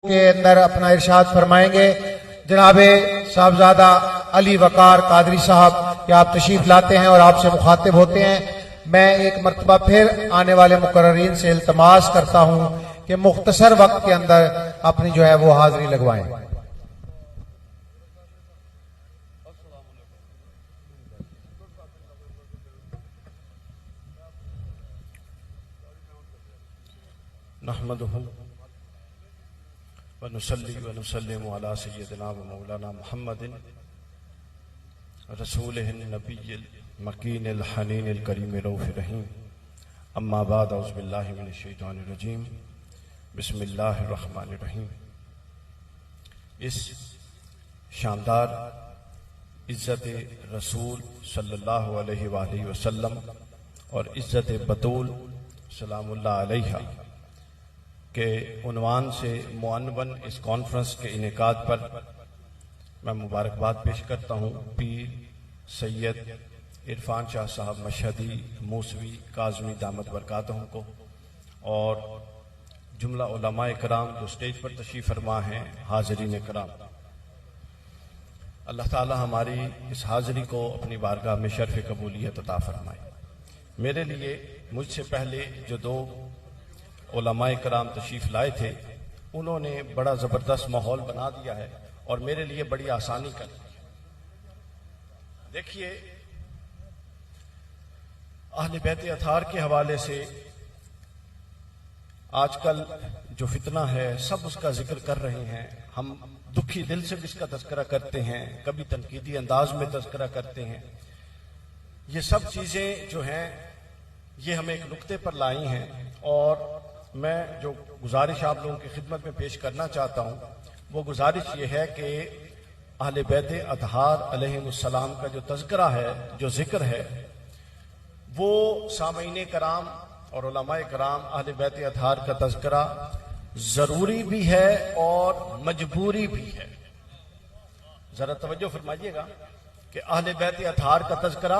کے اندر اپنا ارشاد فرمائیں گے جناب صاحبزادہ علی وقار قادری صاحب کہ آپ تشریف لاتے ہیں اور آپ سے مخاطب ہوتے ہیں۔ میں ایک مرتبہ پھر آنے والے مقررین سے التماس کرتا ہوں کہ مختصر وقت کے اندر اپنی جو ہے وہ حاضری لگوائیں۔ نحمدہ ونصلی ونسلم علی سیدنا و مولانا محمد رسولہ النبی المکین الحنین الکریم رؤوف رحیم، اما بعد اعوذ باللہ من الشیطان الرجیم، بسم اللہ الرحمن الرحیم۔ اس شاندار عزت رسول صلی اللہ علیہ وآلہ وسلم اور عزت بطول سلام اللہ علیہ کے عنوان سے معنون اس کانفرنس کے انعقاد پر میں مبارکباد پیش کرتا ہوں پیر سید عرفان شاہ صاحب مشہدی موسوی کاظمی دامت برکاتہم کو، اور جملہ علماء کرام جو سٹیج پر تشریف فرما ہیں، حاضرین کرام، اللہ تعالی ہماری اس حاضری کو اپنی بارگاہ میں شرف قبولیت عطا فرمائے۔ میرے لیے مجھ سے پہلے جو دو علماء کرام تشریف لائے تھے، انہوں نے بڑا زبردست ماحول بنا دیا ہے اور میرے لیے بڑی آسانی کر دی۔ دیکھیے، اہل بیت اطہار کے حوالے سے آج کل جو فتنہ ہے سب اس کا ذکر کر رہے ہیں، ہم دکھی دل سے بھی اس کا تذکرہ کرتے ہیں، کبھی تنقیدی انداز میں تذکرہ کرتے ہیں۔ یہ سب چیزیں جو ہیں یہ ہمیں ایک نقطے پر لائی ہیں، اور میں جو گزارش آپ لوگوں کی خدمت میں پیش کرنا چاہتا ہوں وہ گزارش یہ ہے کہ اہل بیت اطہار علیہم السلام کا جو تذکرہ ہے، جو ذکر ہے، وہ سامعین کرام اور علماء کرام اہل بیت اطہار کا تذکرہ ضروری بھی ہے اور مجبوری بھی ہے۔ ذرا توجہ فرمائیے گا کہ اہل بیت اطہار کا تذکرہ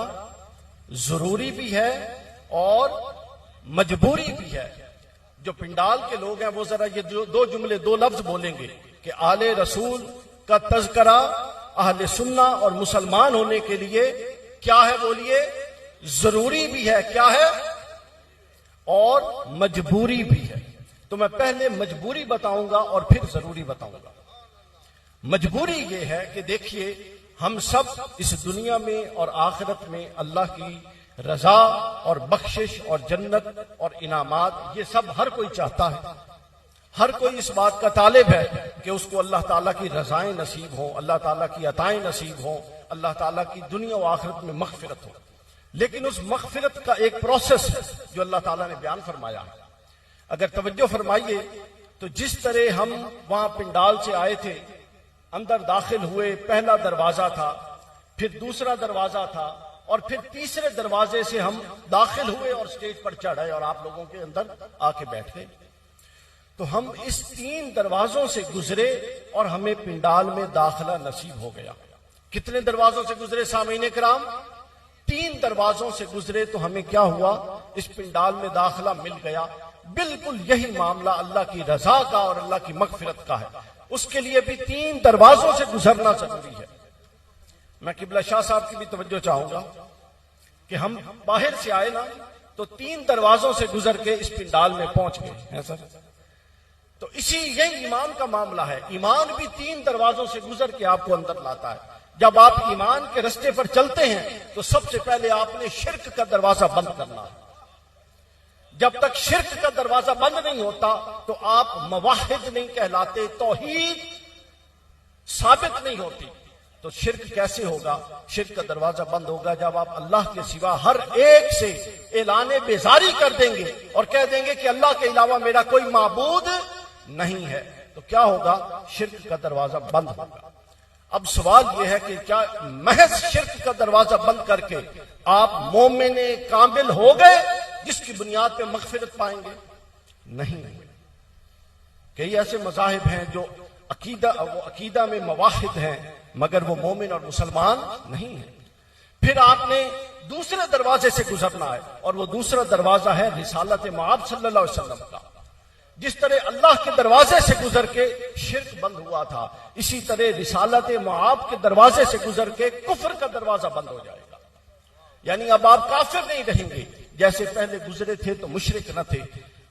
ضروری بھی ہے اور مجبوری بھی ہے۔ جو پنڈال کے لوگ ہیں وہ ذرا یہ دو جملے، دو لفظ بولیں گے کہ آل رسول کا تذکرہ اہل سنہ اور مسلمان ہونے کے لیے کیا ہے؟ بولیے، ضروری بھی ہے، کیا ہے؟ اور مجبوری بھی ہے۔ تو میں پہلے مجبوری بتاؤں گا اور پھر ضروری بتاؤں گا۔ مجبوری یہ ہے کہ دیکھیے، ہم سب اس دنیا میں اور آخرت میں اللہ کی رضا اور بخشش اور جنت اور انعامات، یہ سب ہر کوئی چاہتا ہے۔ ہر کوئی اس بات کا طالب ہے کہ اس کو اللہ تعالیٰ کی رضائیں نصیب ہوں، اللہ تعالیٰ کی عطائیں نصیب ہوں، اللہ تعالیٰ کی دنیا و آخرت میں مغفرت ہو۔ لیکن اس مغفرت کا ایک پروسیس ہے جو اللہ تعالیٰ نے بیان فرمایا ہے۔ اگر توجہ فرمائیے تو جس طرح ہم وہاں پنڈال سے آئے تھے، اندر داخل ہوئے، پہلا دروازہ تھا، پھر دوسرا دروازہ تھا، اور پھر تیسرے دروازے سے ہم داخل ہوئے اور سٹیج پر چڑھے اور آپ لوگوں کے اندر آ کے بیٹھ گئے۔ تو ہم اس تین دروازوں سے گزرے اور ہمیں پنڈال میں داخلہ نصیب ہو گیا۔ کتنے دروازوں سے گزرے سامعین کرام؟ تین دروازوں سے گزرے تو ہمیں کیا ہوا؟ اس پنڈال میں داخلہ مل گیا۔ بالکل یہی معاملہ اللہ کی رضا کا اور اللہ کی مغفرت کا ہے۔ اس کے لیے بھی تین دروازوں سے گزرنا ضروری ہے۔ میں قبلہ شاہ صاحب کی بھی توجہ چاہوں گا کہ ہم باہر سے آئے نا تو تین دروازوں سے گزر کے اس پنڈال میں پہنچ گئے ہیں سر۔ تو یہی ایمان کا معاملہ ہے۔ ایمان بھی تین دروازوں سے گزر کے آپ کو اندر لاتا ہے۔ جب آپ ایمان کے رستے پر چلتے ہیں تو سب سے پہلے آپ نے شرک کا دروازہ بند کرنا ہے۔ جب تک شرک کا دروازہ بند نہیں ہوتا تو آپ موحد نہیں کہلاتے، توحید ثابت نہیں ہوتی۔ تو شرک کیسے ہوگا؟ شرک کا دروازہ بند ہوگا جب آپ اللہ کے سوا ہر ایک سے اعلان بیزاری کر دیں گے اور کہہ دیں گے کہ اللہ کے علاوہ میرا کوئی معبود نہیں ہے۔ تو کیا ہوگا؟ شرک کا دروازہ بند ہوگا۔ اب سوال یہ ہے کہ کیا محض شرک کا دروازہ بند کر کے آپ مومن کامل ہو گئے جس کی بنیاد پہ مغفرت پائیں گے؟ نہیں۔ کئی ایسے مذاہب ہیں جو عقیدہ میں موحد ہیں مگر وہ مومن اور مسلمان نہیں ہیں۔ پھر آپ نے دوسرے دروازے سے گزرنا ہے، اور وہ دوسرا دروازہ ہے رسالت مآب صلی اللہ علیہ وسلم کا۔ جس طرح اللہ کے دروازے سے گزر کے شرک بند ہوا تھا، اسی طرح رسالت معاب کے دروازے سے گزر کے کفر کا دروازہ بند ہو جائے گا۔ یعنی اب آپ کافر نہیں رہیں گے، جیسے پہلے گزرے تھے تو مشرک نہ تھے،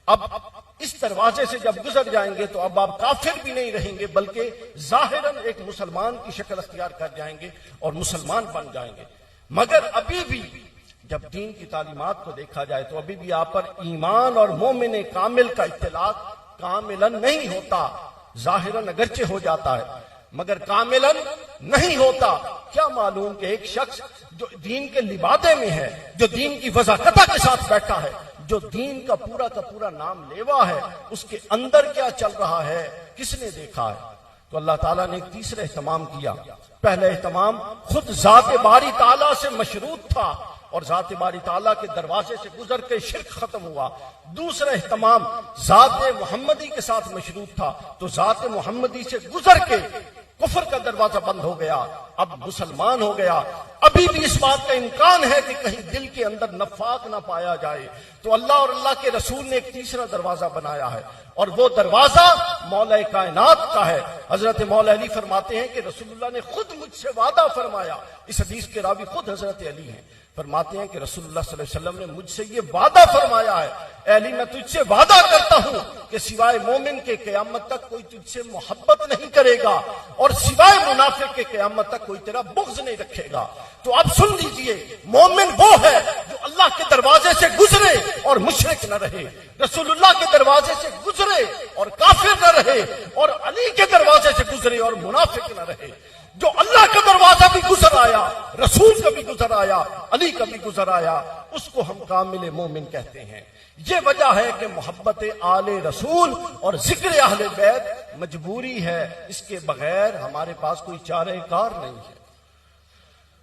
اب اس دروازے سے جب گزر جائیں گے تو اب آپ کافر بھی نہیں رہیں گے، بلکہ ظاہراً ایک مسلمان کی شکل اختیار کر جائیں گے اور مسلمان بن جائیں گے۔ مگر ابھی بھی جب دین کی تعلیمات کو دیکھا جائے تو ابھی بھی آپ پر ایمان اور مومن کامل کا اطلاق کاملاً نہیں ہوتا، ظاہراً اگرچہ ہو جاتا ہے مگر کاملاً نہیں ہوتا۔ کیا معلوم کہ ایک شخص جو دین کے لبادے میں ہے، جو دین کی وضاحت کے ساتھ بیٹھا ہے، جو دین کا پورا نام لیوا ہے، اس کے اندر کیا چل رہا ہے کس نے دیکھا ہے؟ تو اللہ تعالیٰ نے ایک تیسرا اہتمام کیا۔ پہلا اہتمام خود ذات باری تعالیٰ سے مشروط تھا اور ذات باری تعالیٰ کے دروازے سے گزر کے شرک ختم ہوا۔ دوسرا اہتمام ذات محمدی کے ساتھ مشروط تھا، تو ذات محمدی سے گزر کے کفر کا دروازہ بند ہو گیا، اب مسلمان ہو گیا۔ ابھی بھی اس بات کا امکان ہے کہ کہیں دل کے اندر نفاق نہ پایا جائے، تو اللہ اور اللہ کے رسول نے ایک تیسرا دروازہ بنایا ہے، اور وہ دروازہ مولا کائنات کا ہے۔ حضرت مولا علی فرماتے ہیں کہ رسول اللہ نے خود مجھ سے وعدہ فرمایا، اس حدیث کے راوی خود حضرت علی ہیں، فرماتے ہیں کہ رسول اللہ صلی اللہ علیہ وسلم نے مجھ سے یہ وعدہ فرمایا ہے، اے علی میں تجھ سے وعدہ کرتا ہوں کہ سوائے مومن کے قیامت تک کوئی تجھ سے محبت نہیں کرے گا، اور سوائے منافق کے قیامت تک کوئی تیرا بغض نہیں رکھے گا۔ تو اب سن لیجئے، مومن وہ ہے جو اللہ کے دروازے سے گزرے اور مشرک نہ رہے، رسول اللہ کے دروازے سے گزرے اور کافر نہ رہے، اور علی کے دروازے سے گزرے اور منافق نہ رہے۔ جو اللہ کا دروازہ بھی گزر آیا، رسول کا بھی گزر آیا، علی کا بھی گزر آیا، اس کو ہم کامل مومن کہتے ہیں۔ یہ وجہ ہے کہ محبت آل رسول اور ذکر اہل بیت مجبوری ہے، اس کے بغیر ہمارے پاس کوئی چارہ کار نہیں ہے۔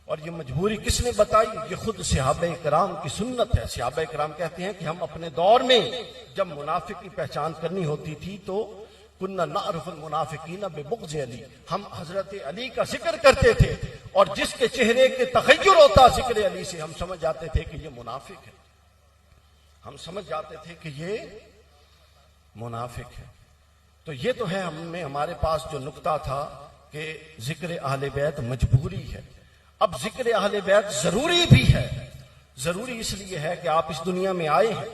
اور یہ مجبوری کس نے بتائی؟ یہ خود صحابہ کرام کی سنت ہے۔ صحابہ کرام کہتے ہیں کہ ہم اپنے دور میں جب منافق کی پہچان کرنی ہوتی تھی تو کننا نعرف المنافقین ببغض علی، ہم حضرت علی کا ذکر کرتے تھے، اور جس کے چہرے کے تغیر ہوتا ذکر علی سے ہم سمجھ جاتے تھے کہ یہ منافق ہے، ہم سمجھ جاتے تھے کہ یہ منافق ہے۔ تو یہ تو ہے ہمارے پاس جو نقطہ تھا کہ ذکر اہل بیت مجبوری ہے۔ اب ذکر اہل بیت ضروری بھی ہے، ضروری اس لیے ہے کہ آپ اس دنیا میں آئے ہیں،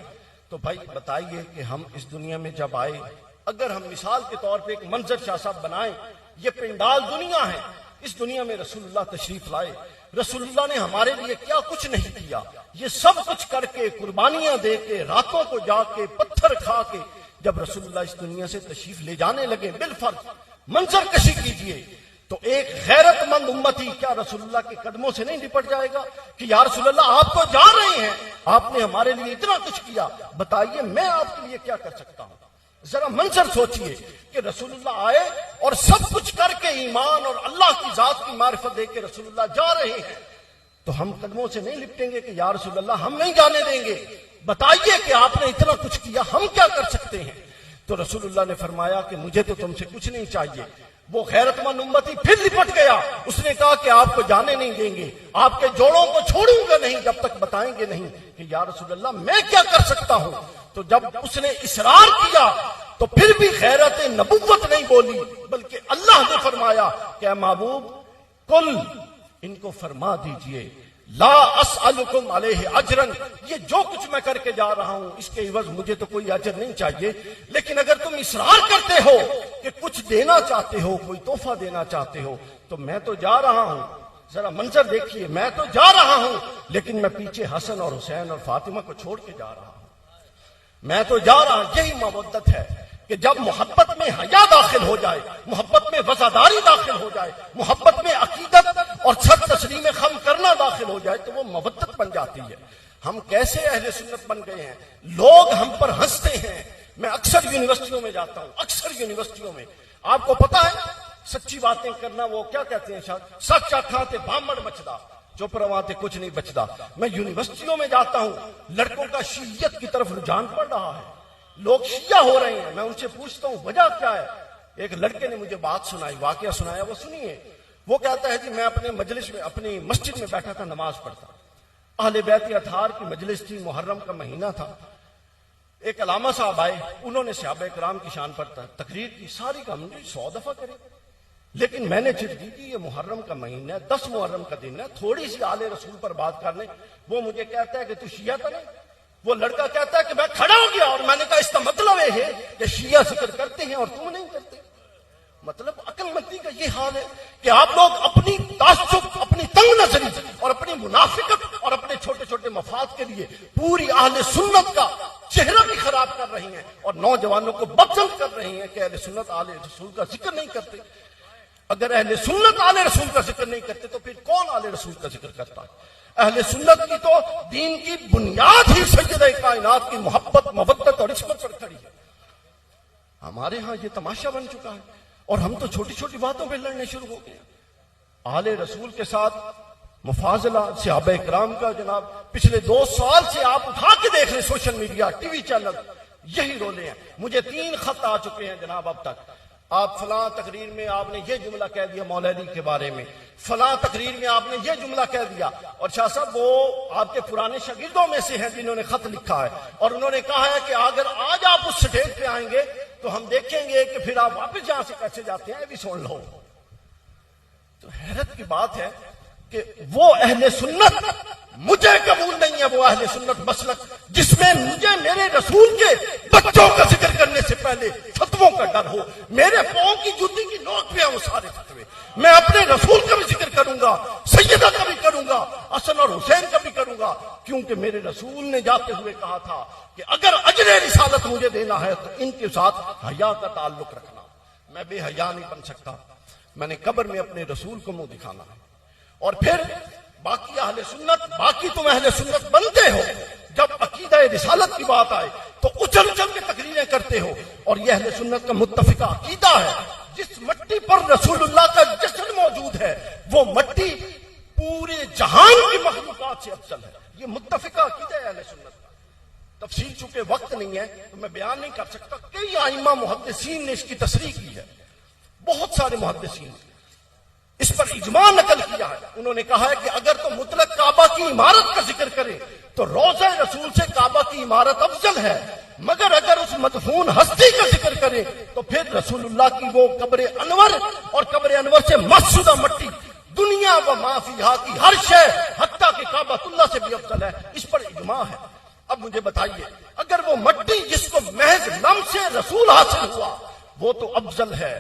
تو بھائی بتائیے کہ ہم اس دنیا میں جب آئے، اگر ہم مثال کے طور پہ ایک منظر شاہ صاحب بنائیں، یہ پنڈال دنیا ہے، اس دنیا میں رسول اللہ تشریف لائے، رسول اللہ نے ہمارے لیے کیا کچھ نہیں کیا، یہ سب کچھ کر کے، قربانیاں دے کے، راتوں کو جا کے، پتھر کھا کے، جب رسول اللہ اس دنیا سے تشریف لے جانے لگے، بالفرض منظر کشی کیجئے، تو ایک غیرت مند امتی کیا رسول اللہ کے قدموں سے نہیں لپٹ جائے گا کہ یا رسول اللہ آپ تو جا رہے ہیں، آپ نے ہمارے لیے اتنا کچھ کیا، بتائیے میں آپ کے لیے کیا کر سکتا ہوں؟ ذرا منظر سوچئے کہ رسول اللہ آئے اور سب کچھ کر کے ایمان اور اللہ کی ذات کی معرفت دے کے رسول اللہ جا رہے ہیں، تو ہم قدموں سے نہیں لپٹیں گے کہ یا رسول اللہ ہم نہیں جانے دیں گے، بتائیے کہ آپ نے اتنا کچھ کیا، ہم کیا کر سکتے ہیں؟ تو رسول اللہ نے فرمایا کہ مجھے تو تم سے کچھ نہیں چاہیے۔ وہ غیرت مند امتی پھر لپٹ گیا، اس نے کہا کہ آپ کو جانے نہیں دیں گے، آپ کے جوڑوں کو چھوڑوں گا نہیں جب تک بتائیں گے نہیں کہ یا رسول اللہ میں کیا کر سکتا ہوں۔ تو جب اس نے اصرار کیا تو پھر بھی غیرت نبوت نہیں بولی، بلکہ اللہ نے فرمایا کہ اے محبوب کل ان کو فرما دیجئے لا اسألکم علیہ اجرا، یہ جو کچھ میں کر کے جا رہا ہوں اس کے عوض مجھے تو کوئی اجر نہیں چاہیے، لیکن اگر تم اصرار کرتے ہو کہ کچھ دینا چاہتے ہو، کوئی تحفہ دینا چاہتے ہو، تو میں تو جا رہا ہوں، ذرا منظر دیکھیے، میں تو جا رہا ہوں لیکن میں پیچھے حسن اور حسین اور فاطمہ کو چھوڑ کے جا رہا ہوں، میں تو جا رہا ہوں۔ یہی محبت ہے کہ جب محبت میں حیا داخل ہو جائے، محبت میں وفاداری داخل ہو جائے، محبت میں عقیدت اور سر تسلیم خم کرنا داخل ہو جائے تو وہ مودت بن جاتی ہے۔ ہم کیسے اہل سنت بن گئے ہیں، لوگ ہم پر ہنستے ہیں۔ میں اکثر یونیورسٹیوں میں جاتا ہوں، اکثر یونیورسٹیوں میں، آپ کو پتا ہے سچی باتیں کرنا وہ کیا کہتے ہیں، شاید سچ آکھاں تے بامڑ بچدا، چپ رواں تے کچھ نہیں بچدا۔ میں یونیورسٹیوں میں جاتا ہوں، لڑکوں کا شیعیت کی طرف رجحان پڑ رہا ہے، لوگ شیعہ ہو رہے ہیں، میں ان سے پوچھتا ہوں وجہ کیا ہے؟ ایک لڑکے نے مجھے بات سنائی، واقعہ سنایا، وہ سنیے۔ وہ کہتا ہے جی میں اپنے مجلس میں، اپنی مسجد میں بیٹھا تھا، نماز پڑھتا، اہل بیت اطہار کی مجلس تھی، محرم کا مہینہ تھا، ایک علامہ صاحب آئے, انہوں نے صحابہ کرام کی شان پر تقریر کی, ساری کا ہم نے 100 دفعہ کرے, لیکن میں نے چٹ دی کہ یہ محرم کا مہینہ ہے, 10 محرم کا دن ہے, تھوڑی سی آل رسول پر بات کر لیں. وہ مجھے کہتا ہے کہ تو شیعہ تو نہیں. وہ لڑکا کہتا ہے کہ میں کھڑا ہو گیا اور میں نے کہا اس کا مطلب یہ ہے کہ شیعہ ذکر کرتے ہیں اور تم نہیں کرتے. مطلب عقل مندی کا یہ حال ہے کہ آپ لوگ اپنی تعصب, اپنی تنگ نظری اور اپنی منافقت اور اپنے چھوٹے چھوٹے مفاد کے لیے پوری اہل سنت کا چہرہ بھی خراب کر رہی ہیں اور نوجوانوں کو بدظن کر رہی ہیں کہ اہل سنت اہل رسول کا ذکر نہیں کرتے. اگر اہل سنت اہل رسول کا ذکر نہیں کرتے تو پھر کون اہل رسول کا ذکر کرتا ہے؟ اہل سنت کی تو دین کی بنیاد ہی سیدہ کائنات کی محبت, مودت اور عصمت پر کھڑی ہے. ہمارے ہاں یہ تماشا بن چکا ہے اور ہم تو چھوٹی چھوٹی باتوں پہ لڑنے شروع ہو گئے. اہل رسول کے ساتھ مفاضلہ صحابہ کرام کا جناب پچھلے 2 سال سے آپ اٹھا کے دیکھ لیں, social media, T V channel, یہی رولے ہیں. مجھے 3 خط آ چکے ہیں جناب اب تک. آپ فلاں تقریر میں آپ نے یہ جملہ کہہ دیا مولوی کے بارے میں, فلاں تقریر میں آپ نے یہ جملہ کہہ دیا. اور شاہ صاحب وہ آپ کے پرانے شاگردوں میں سے ہیں جنہوں نے خط لکھا ہے اور انہوں نے کہا ہے کہ اگر آج آپ اس سٹیج پہ آئیں گے تو ہم دیکھیں گے کہ پھر آپ واپس جہاں سے کیسے جاتے ہیں, یہ بھی سن لو. تو حیرت کی بات ہے کہ وہ اہل سنت مجھے قبول نہیں ہے, وہ اہل سنت مسلک جس میں مجھے میرے رسول کے بچوں کا ذکر کرنے سے پہلے فتووں کا ڈر ہو. میرے پاؤں کی جوتی کی نوک پہ ہیں وہ سارے فتوے. میں اپنے رسول کا بھی ذکر کروں گا, سیدہ کا بھی کروں گا, حسن اور حسین کا بھی کروں گا, کیونکہ میرے رسول نے جاتے ہوئے کہا تھا کہ اگر اجر رسالت مجھے دینا ہے تو ان کے ساتھ حیا کا تعلق رکھنا. میں بے حیا نہیں بن سکتا, میں نے قبر میں اپنے رسول کو منہ دکھانا ہے. اور پھر باقی اہل سنت, باقی تم اہل سنت بنتے ہو, جب عقیدہ رسالت کی بات آئے تو اچھل اچھل کے تقریریں کرتے ہو. اور یہ اہل سنت کا متفقہ عقیدہ ہے, جس مٹی پر رسول اللہ کا جسد موجود ہے وہ مٹی پورے جہان کی مخلوقات سے افضل ہے. یہ متفقہ عقیدہ ہے اہل سنت کا. تفصیل چونکہ وقت نہیں ہے تو میں بیان نہیں کر سکتا. کئی ائمہ محدثین نے اس کی تصریح کی ہے, بہت سارے محدثین اس پر اجماع نقل کیا ہے. انہوں نے کہا ہے کہ اگر تو مطلق کعبہ کی عمارت کا ذکر کرے تو روضہ رسول سے کعبہ کی عمارت افضل ہے, مگر اگر اس مدفون ہستی کا ذکر کرے تو پھر رسول اللہ کی وہ قبر انور اور قبر انور سے مسجدہ مٹی دنیا و ما فیہا کی ہر شے حتیٰ کہ کعبہ اللہ سے بھی افضل ہے. اس پر اجماع ہے. اب مجھے بتائیے, اگر وہ مٹی جس کو محض لمس سے رسول حاصل ہوا وہ تو افضل ہے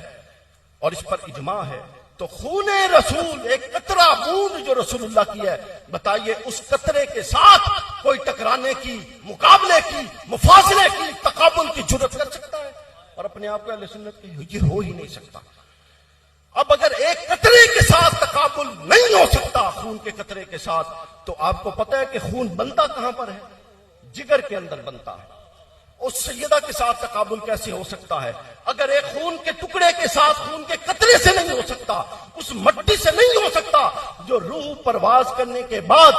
اور اس پر اجماع ہے, تو خون رسول ایک قطرہ بوند جو رسول اللہ کی ہے, بتائیے اس قطرے کے ساتھ کوئی ٹکرانے کی, مقابلے کی, مفاضلے کی, تقابل کی جرت کر سکتا ہے؟ اور اپنے آپ کو اہل سنت کی یہ ہو ہی نہیں سکتا. اب اگر ایک قطرے کے ساتھ تقابل نہیں ہو سکتا خون کے قطرے کے ساتھ, تو آپ کو پتہ ہے کہ خون بنتا کہاں پر ہے؟ جگر کے اندر بنتا ہے. اس سیدہ کے ساتھ تقابل کیسے ہو سکتا ہے؟ اگر ایک خون کے ٹکڑے کے ساتھ خون کے قطرے سے نہیں ہو سکتا, اس مٹی سے نہیں ہو سکتا جو روح پرواز کرنے کے بعد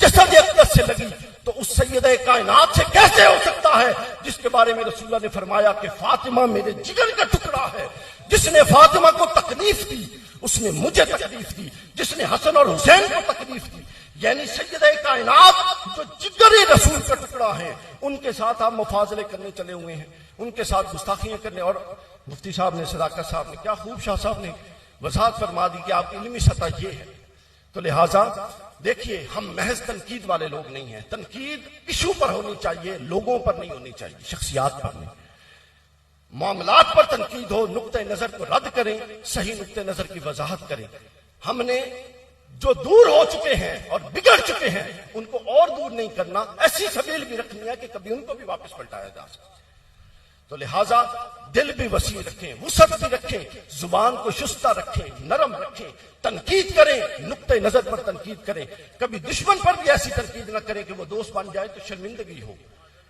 جسد اقدس سے لگی, تو اس سیدہ کائنات سے کیسے ہو سکتا ہے جس کے بارے میں رسول اللہ نے فرمایا کہ فاطمہ میرے جگر کا ٹکڑا ہے. جس نے فاطمہ کو تکلیف دی اس نے مجھے تکلیف دی, جس نے حسن اور حسین کو تکلیف دی. یعنی سیدہ کائنات جو جگر رسول کا ٹکڑا ہے ان کے ساتھ آپ مفاضلے کرنے چلے ہوئے ہیں, ان کے ساتھ گستاخیاں کرنے. اور مفتی صاحب نے, صداقت صاحب نے کیا خوب شاہ صاحب نے وضاحت فرما دی کہ آپ کی علمی سطح یہ ہے. تو لہٰذا دیکھیے, ہم محض تنقید والے لوگ نہیں ہیں. تنقید ایشو پر ہونی چاہیے, لوگوں پر نہیں ہونی چاہیے, شخصیات پر نہیں. معاملات پر تنقید ہو, نقطہ نظر کو رد کریں, صحیح نقطہ نظر کی وضاحت کریں. ہم نے جو دور ہو چکے ہیں اور بگڑ چکے ہیں ان کو اور دور نہیں کرنا, ایسی سبیل بھی رکھنی ہے کہ کبھی ان کو بھی واپس پلٹایا جا سکے. تو لہٰذا دل بھی وسیع رکھیں, وسعت بھی رکھیں, زبان کو شستہ رکھیں, نرم رکھیں, تنقید کریں, نقطہ نظر پر تنقید کریں. کبھی دشمن پر بھی ایسی تنقید نہ کریں کہ وہ دوست بن جائے تو شرمندگی ہو.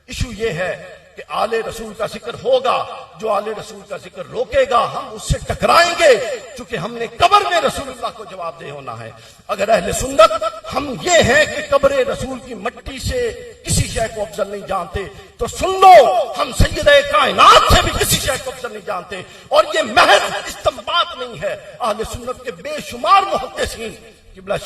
ایشو یہ ہے کہ آل رسول کا ذکر ہوگا, جو آل رسول کا ذکر روکے گا ہم اس سے ٹکرائیں گے, چونکہ ہم نے قبر میں رسول اللہ کو جواب دہ ہونا ہے. اگر اہل سنت ہم یہ ہیں کہ قبر رسول کی مٹی سے کسی شے کو افضل نہیں جانتے, تو سن لو ہم سیدہ کائنات سے بھی کسی شے کو افضل نہیں جانتے. اور یہ محض استنباط نہیں ہے, اہل سنت کے بے شمار محدثین قبلہ